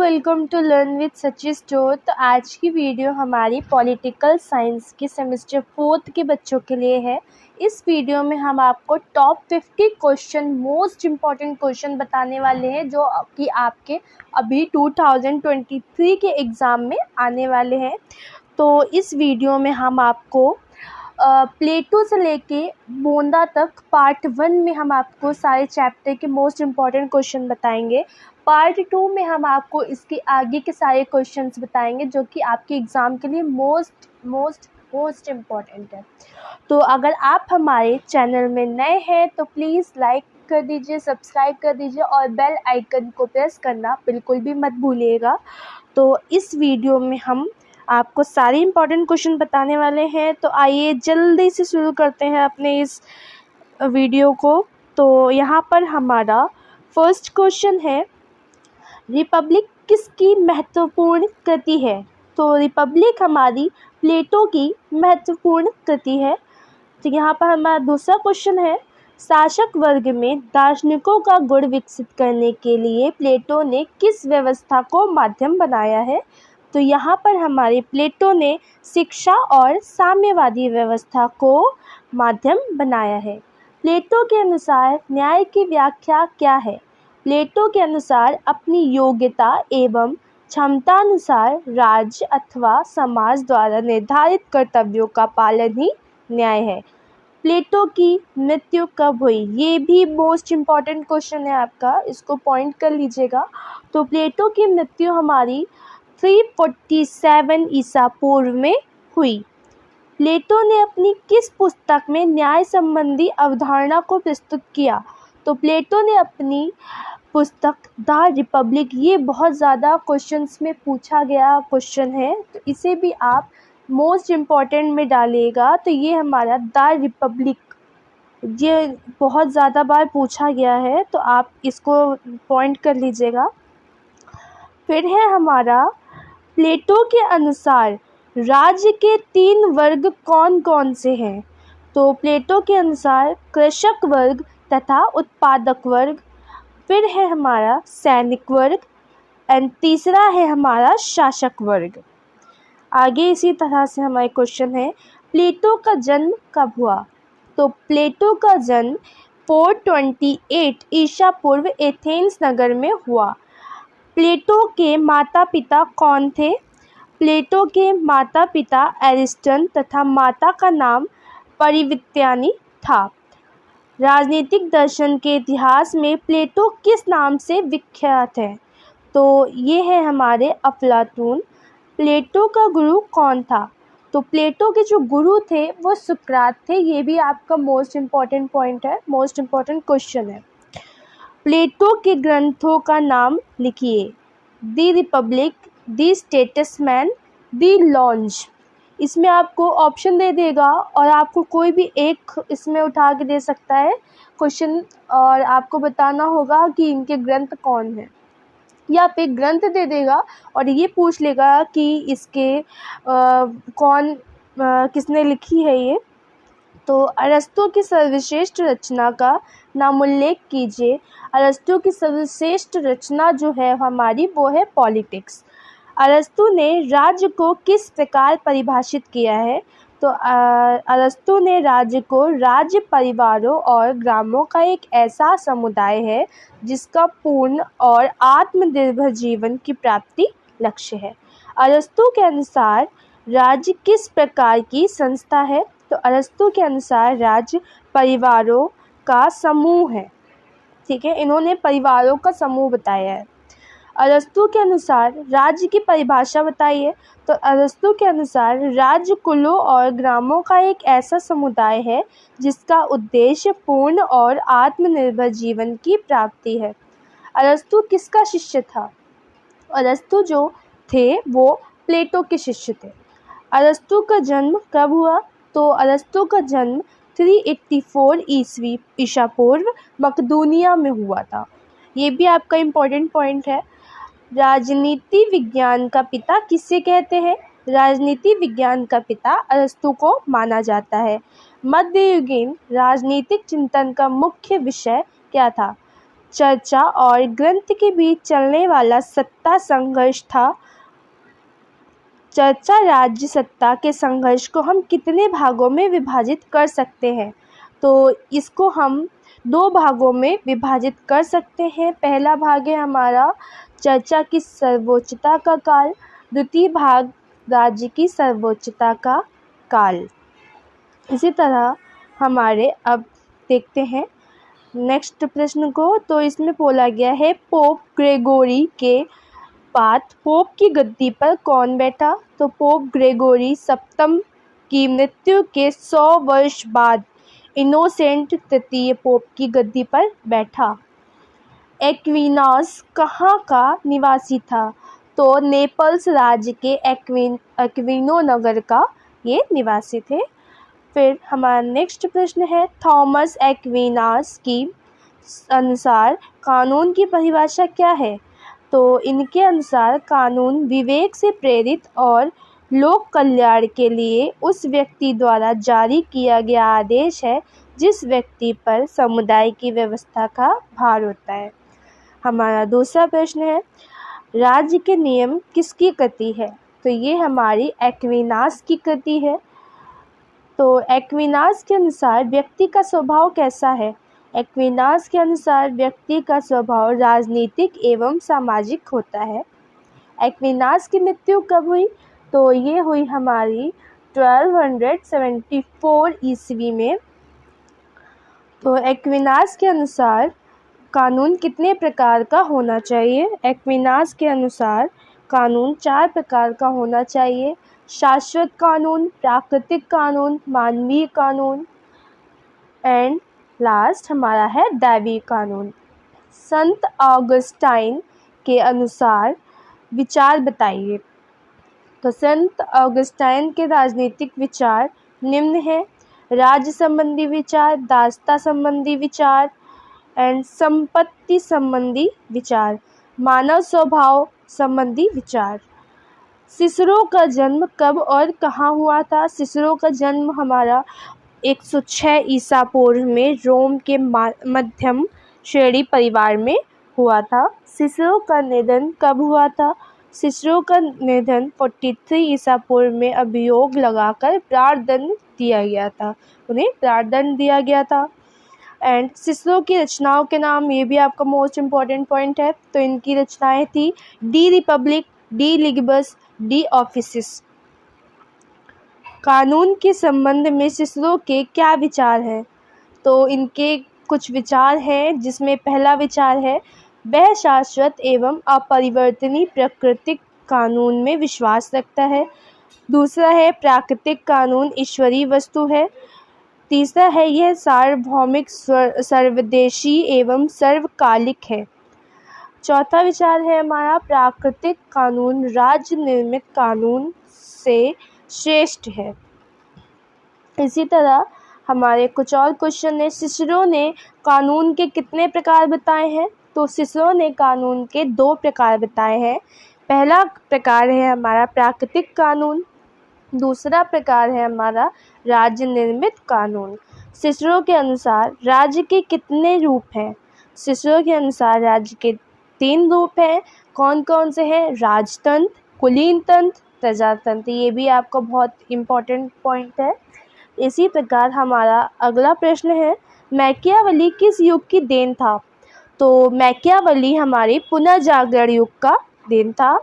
Welcome to learn with Sachi store. तो आज की वीडियो हमारी पॉलिटिकल साइंस के सेमेस्टर 4 के बच्चों के लिए है। इस वीडियो में हम आपको top 50 question, most important question बताने वाले हैं जो कि आपके अभी 2023 के एग्ज़ाम में आने वाले हैं। तो इस वीडियो में हम आपको प्लेटो से लेके बोंदा तक पार्ट 1 में हम आपको सारे चैप्टर के मोस्ट इम्पॉर्टेंट क्वेश्चन बताएंगे। पार्ट 2 में हम आपको इसके आगे के सारे क्वेश्चंस बताएंगे जो कि आपके एग्ज़ाम के लिए मोस्ट इम्पॉर्टेंट है। तो अगर आप हमारे चैनल में नए हैं तो प्लीज़ लाइक कर दीजिए, सब्सक्राइब कर दीजिए और बेल आइकन को प्रेस करना बिल्कुल भी मत भूलिएगा। तो इस वीडियो में हम आपको सारे इम्पॉर्टेंट क्वेश्चन बताने वाले हैं। तो आइए जल्दी से शुरू करते हैं अपने इस वीडियो को। तो यहाँ पर हमारा फर्स्ट क्वेश्चन है, रिपब्लिक किसकी महत्वपूर्ण कृति है? तो रिपब्लिक हमारी प्लेटो की महत्वपूर्ण कृति है। तो यहाँ पर हमारा दूसरा क्वेश्चन है, शासक वर्ग में दार्शनिकों का गुण विकसित करने के लिए प्लेटो ने किस व्यवस्था को माध्यम बनाया है? तो यहाँ पर हमारे प्लेटो ने शिक्षा और साम्यवादी व्यवस्था को माध्यम बनाया है। प्लेटो के अनुसार न्याय की व्याख्या क्या है? प्लेटो के अनुसार अपनी योग्यता एवं क्षमतानुसार राज्य अथवा समाज द्वारा निर्धारित कर्तव्यों का पालन ही न्याय है। प्लेटो की मृत्यु कब हुई? ये भी मोस्ट इम्पॉर्टेंट क्वेश्चन है आपका, इसको पॉइंट कर लीजिएगा। तो प्लेटो की मृत्यु हमारी 347 ईसा पूर्व में हुई। प्लेटो ने अपनी किस पुस्तक में न्याय संबंधी अवधारणा को प्रस्तुत किया? तो प्लेटो ने अपनी पुस्तक द रिपब्लिक, ये बहुत ज़्यादा क्वेश्चंस में पूछा गया क्वेश्चन है तो इसे भी आप मोस्ट इम्पॉर्टेंट में डालिएगा। तो ये हमारा द रिपब्लिक, ये बहुत ज़्यादा बार पूछा गया है तो आप इसको पॉइंट कर लीजिएगा। फिर है हमारा, प्लेटो के अनुसार राज्य के 3 वर्ग कौन कौन से हैं? तो प्लेटो के अनुसार कृषक वर्ग तथा उत्पादक वर्ग, फिर है हमारा सैनिक वर्ग एंड तीसरा है हमारा शासक वर्ग। आगे इसी तरह से हमारे क्वेश्चन है, प्लेटो का जन्म कब हुआ? तो प्लेटो का जन्म 428 ईसा पूर्व एथेंस नगर में हुआ। प्लेटो के माता पिता कौन थे? प्लेटो के माता पिता एरिस्टन तथा माता का नाम परिवित्यानी था। राजनीतिक दर्शन के इतिहास में प्लेटो किस नाम से विख्यात है? तो ये है हमारे अफलातून। प्लेटो का गुरु कौन था? तो प्लेटो के जो गुरु थे वो सुकरात थे। ये भी आपका मोस्ट इम्पॉर्टेंट पॉइंट है, मोस्ट इम्पॉर्टेंट क्वेश्चन है। प्लेटो के ग्रंथों का नाम लिखिए। The Republic, the statesman, the lounge. इसमें आपको ऑप्शन दे देगा और आपको कोई भी एक इसमें उठा के दे सकता है क्वेश्चन और आपको बताना होगा कि इनके ग्रंथ कौन हैं। या फिर ग्रंथ दे देगा और ये पूछ लेगा कि इसके किसने लिखी है ये। तो अरस्तु की सर्वश्रेष्ठ रचना का नाम उल्लेख कीजिए। अरस्तु की सर्वश्रेष्ठ रचना जो है हमारी वो है पॉलिटिक्स। अरस्तु ने राज्य को किस प्रकार परिभाषित किया है? तो अरस्तु ने राज्य को राज्य, परिवारों और ग्रामों का एक ऐसा समुदाय है जिसका पूर्ण और आत्मनिर्भर जीवन की प्राप्ति लक्ष्य है। अरस्तु के अनुसार राज्य किस प्रकार की संस्था है? तो अरस्तु के अनुसार राज्य परिवारों का समूह है। ठीक है, इन्होंने परिवारों का समूह बताया है। अरस्तु के अनुसार राज्य की परिभाषा बताइए। तो अरस्तु के अनुसार राज्य कुलों और ग्रामों का एक ऐसा समुदाय है जिसका उद्देश्य पूर्ण और आत्मनिर्भर जीवन की प्राप्ति है। अरस्तु किसका शिष्य था? अरस्तु जो थे वो प्लेटो के शिष्य थे। अरस्तु का जन्म कब हुआ? तो अरस्तु का जन्म 384 ईसा पूर्व मकदूनिया में हुआ था। ये भी आपका इम्पोर्टेंट पॉइंट है। राजनीति विज्ञान का पिता किसे कहते हैं? राजनीति विज्ञान का पिता अरस्तु को माना जाता है। मध्ययुगीन राजनीतिक चिंतन का मुख्य विषय क्या था? चर्चा और ग्रंथ के बीच चलने वाला सत्ता संघर्ष था। चर्चा राज्य सत्ता के संघर्ष को हम कितने भागों में विभाजित कर सकते हैं? तो इसको हम 2 भागों में विभाजित कर सकते हैं। पहला भाग है हमारा चर्चा की सर्वोच्चता का काल, द्वितीय भाग राज्य की सर्वोच्चता का काल। इसी तरह हमारे अब देखते हैं नेक्स्ट प्रश्न को। तो इसमें बोला गया है पोप ग्रेगोरी के बाद पोप की गद्दी पर कौन बैठा? तो पोप ग्रेगोरी सप्तम की मृत्यु के 100 वर्ष बाद इनोसेंट तृतीय पोप की गद्दी पर बैठा। एक्विनास कहाँ का निवासी था? तो नेपल्स राज्य के एक्विनो नगर का ये निवासी थे। फिर हमारा नेक्स्ट प्रश्न है थॉमस एक्विनास की अनुसार कानून की परिभाषा क्या है? तो इनके अनुसार कानून विवेक से प्रेरित और लोक कल्याण के लिए उस व्यक्ति द्वारा जारी किया गया आदेश है जिस व्यक्ति पर समुदाय की व्यवस्था का भार होता है। हमारा दूसरा प्रश्न है राज्य के नियम किसकी कृति है? तो ये हमारी एक्विनास की कृति है। तो एक्विनास के अनुसार व्यक्ति का स्वभाव कैसा है? एक्विनास के अनुसार व्यक्ति का स्वभाव राजनीतिक एवं सामाजिक होता है। एक्विनास की मृत्यु कब हुई? तो ये हुई हमारी 1274 ईस्वी में। तो एक्विनास के अनुसार कानून कितने प्रकार का होना चाहिए? एक्विनास के अनुसार कानून 4 प्रकार का होना चाहिए। शाश्वत कानून, प्राकृतिक कानून, मानवीय कानून एंड लास्ट हमारा है दैवीय कानून। संत ऑगस्टाइन के अनुसार विचार बताइए। तो संत ऑगस्टाइन के राजनीतिक विचार निम्न है: राज्य संबंधी विचार, दासता संबंधी विचार एंड संपत्ति संबंधी विचार, मानव स्वभाव संबंधी विचार। सिसरो का जन्म कब और कहाँ हुआ था? सिसरो का जन्म हमारा 106 ईसा पूर्व में रोम के मध्यम श्रेणी परिवार में हुआ था। सिसरो का निधन कब हुआ था? सिसरो का निधन 43 ईसा पूर्व में अभियोग लगाकर प्राणदंड दिया गया था, उन्हें प्राणदंड दिया गया था। एंड सिसरो की रचनाओं के नाम, ये भी आपका मोस्ट इम्पॉर्टेंट पॉइंट है। तो इनकी रचनाएं थी De Republic, De Legibus, De Officiis. कानून के संबंध में सिसरो के क्या विचार हैं? तो इनके कुछ विचार हैं, जिसमें पहला विचार है वह शाश्वत एवं अपरिवर्तनीय प्राकृतिक कानून में विश्वास रखता है। दूसरा है प्राकृतिक कानून ईश्वरीय वस्तु है। तीसरा है यह सार्वभौमिक, सर्वदेशी एवं सर्वकालिक है। चौथा विचार है हमारा प्राकृतिक कानून राज्य निर्मित कानून से श्रेष्ठ है। इसी तरह हमारे कुछ और क्वेश्चन है, सिसरो ने कानून के कितने प्रकार बताए हैं? तो सिसरो ने कानून के 2 प्रकार बताए हैं। पहला प्रकार है हमारा प्राकृतिक कानून, दूसरा प्रकार है हमारा राज्य निर्मित कानून। सिसरो के अनुसार राज्य के कितने रूप हैं? सिसरो के अनुसार राज्य के 3 रूप हैं। कौन कौन से हैं? राजतंत्र, कुलीन तंत्र, प्रजातंत्र। ये भी आपका बहुत इम्पोर्टेंट पॉइंट है। इसी प्रकार हमारा अगला प्रश्न है मैकियावेली किस युग की देन था? तो मैकियावेली हमारे पुनर्जागरण युग का देन था।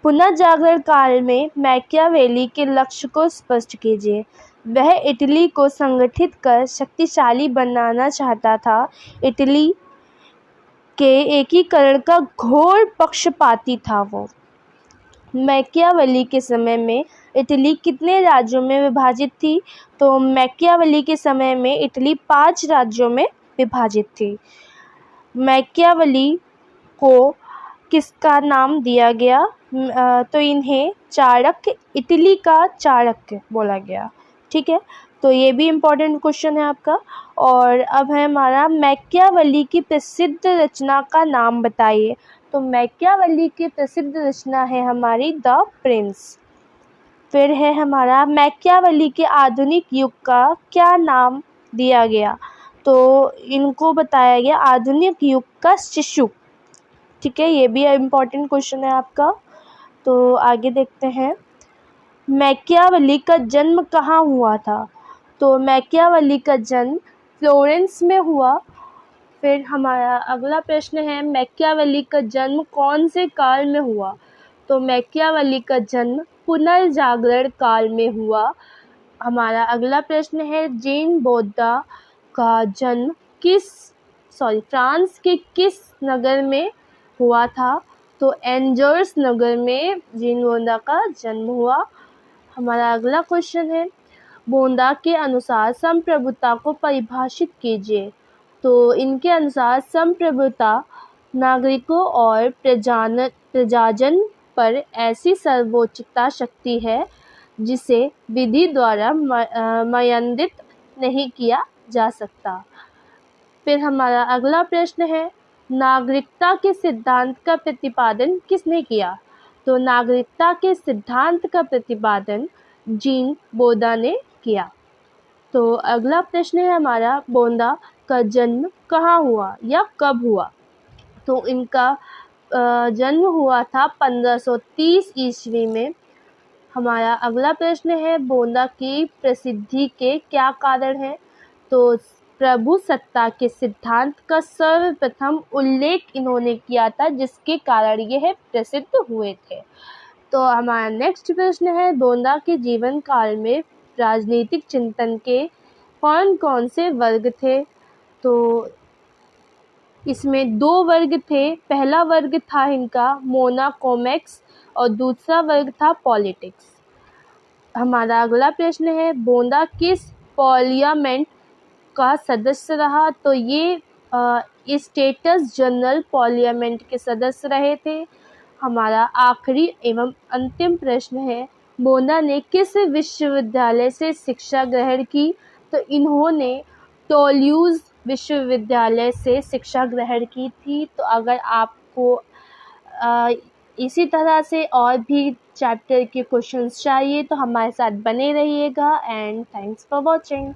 पुनर्जागरण काल में मैकियावेली के लक्ष्य को स्पष्ट कीजिए। वह इटली को संगठित कर शक्तिशाली बनाना चाहता था। इटली के एकीकरण का घोर पक्षपाती था वो। मैकियावेली के समय में इटली कितने राज्यों में विभाजित थी? तो मैकियावेली के समय में इटली 5 राज्यों में विभाजित थी। मैकियावेली को किसका नाम दिया गया? तो इन्हें चाणक्य, इटली का चाणक्य बोला गया। ठीक है, तो ये भी इम्पोर्टेंट क्वेश्चन है आपका। और अब है हमारा मैकियावेली की प्रसिद्ध रचना का नाम बताइए। तो मैकियावेली की प्रसिद्ध रचना है हमारी द प्रिंस। फिर है हमारा मैकियावेली के आधुनिक युग का क्या नाम दिया गया? तो इनको बताया गया आधुनिक युग का शिशु। ठीक है, ये भी इम्पोर्टेंट क्वेश्चन है आपका। तो आगे देखते हैं, मैकियावेली का जन्म कहाँ हुआ था? तो मैकियावेली का जन्म फ्लोरेंस में हुआ। फिर हमारा अगला प्रश्न है, मैकियावेली का जन्म कौन से काल में हुआ? तो मैकियावेली का जन्म पुनर्जागरण काल में हुआ। हमारा अगला प्रश्न है, जेन बोधा का जन्म फ्रांस के किस नगर में हुआ था? तो एंजर्स नगर में जेन बोधा का जन्म हुआ। हमारा अगला क्वेश्चन है, बोधा के अनुसार संप्रभुता को परिभाषित कीजिए। तो इनके अनुसार संप्रभुता नागरिकों और प्रजाजन पर ऐसी सर्वोच्चता शक्ति है जिसे विधि द्वारा मर्यादित नहीं किया जा सकता। फिर हमारा अगला प्रश्न है, नागरिकता के सिद्धांत का प्रतिपादन किसने किया? तो नागरिकता के सिद्धांत का प्रतिपादन जीन बोधा ने किया। तो अगला प्रश्न है हमारा, बोधा का जन्म कहाँ हुआ या कब हुआ? तो इनका जन्म हुआ था 1530 ईस्वी में। हमारा अगला प्रश्न है, बोधा की प्रसिद्धि के क्या कारण हैं? तो प्रभु सत्ता के सिद्धांत का सर्वप्रथम उल्लेख इन्होंने किया था, जिसके कारण यह प्रसिद्ध हुए थे। तो हमारा नेक्स्ट प्रश्न है, बोधा के जीवन काल में राजनीतिक चिंतन के कौन कौन से वर्ग थे? तो इसमें 2 वर्ग थे। पहला वर्ग था इनका मोनाकोमेक्स और दूसरा वर्ग था पॉलिटिक्स। हमारा अगला प्रश्न है, बोधा किस पार्लियामेंट का सदस्य रहा? तो ये स्टेट्स जनरल पार्लियामेंट के सदस्य रहे थे। हमारा आखिरी एवं अंतिम प्रश्न है, बोधा ने किस विश्वविद्यालय से शिक्षा ग्रहण की? तो इन्होंने टोल्यूज़ विश्वविद्यालय से शिक्षा ग्रहण की थी। तो अगर आपको इसी तरह से और भी चैप्टर के क्वेश्चंस चाहिए तो हमारे साथ बने रहिएगा। And thanks for watching.